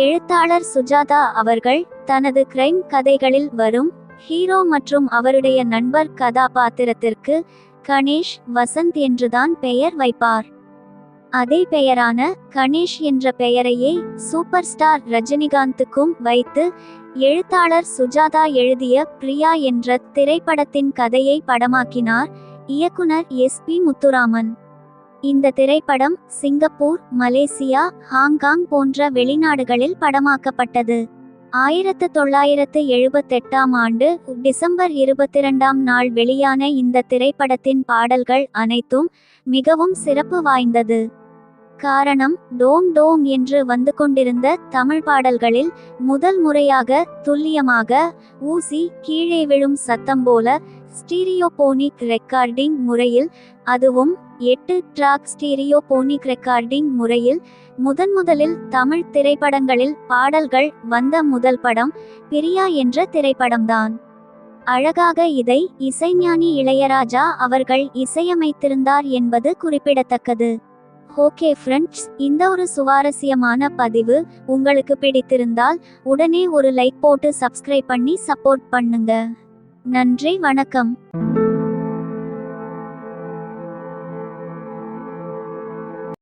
எழுத்தாளர் சுஜாதா அவர்கள் தனது கிரைம் கதைகளில் வரும் ஹீரோ மற்றும் அவருடைய நண்பர் கதாபாத்திரத்திற்கு கணேஷ் வசந்த் என்றுதான் பெயர் வைப்பார். அதே பெயரான கணேஷ் என்ற பெயரையே சூப்பர் ஸ்டார் ரஜினிகாந்துக்கும் வைத்து எழுத்தாளர் சுஜாதா எழுதிய பிரியா என்ற திரைப்படத்தின் கதையை படமாக்கினார் இயக்குனர் SP முத்துராமன். இந்த திரைப்படம் சிங்கப்பூர், மலேசியா, ஹாங்காங் போன்ற வெளிநாடுகளில் படமாக்கப்பட்டது. 1978ஆம் ஆண்டு டிசம்பர் 22ஆம் நாள் வெளியான இந்த திரைப்படத்தின் பாடல்கள் அனைத்தும் மிகவும் சிறப்பு வாய்ந்தது. காரணம், டோம் டோம் என்று வந்து கொண்டிருந்த தமிழ் பாடல்களில் முதல் முறையாக துல்லியமாக ஊசி கீழே விழும் சத்தம் போல ஸ்டீரியோபோனிக் ரெக்கார்டிங் முறையில், அதுவும் 8 ட்ராக் ஸ்டீரியோபோனிக் ரெக்கார்டிங் முறையில் முதன்முதலில் தமிழ் திரைப்படங்களில் பாடல்கள் வந்த முதல் படம் பிரியா என்ற திரைப்படம்தான். அழகாக இதை இசைஞானி இளையராஜா அவர்கள் இசையமைத்திருந்தார் என்பது குறிப்பிடத்தக்கது. ஓகே ஃப்ரெண்ட்ஸ், இந்த ஒரு சுவாரஸ்யமான பதிவு உங்களுக்கு பிடித்திருந்தால் உடனே ஒரு லைக் போட்டு சப்ஸ்கிரைப் பண்ணி சப்போர்ட் பண்ணுங்க. நன்றி, வணக்கம்.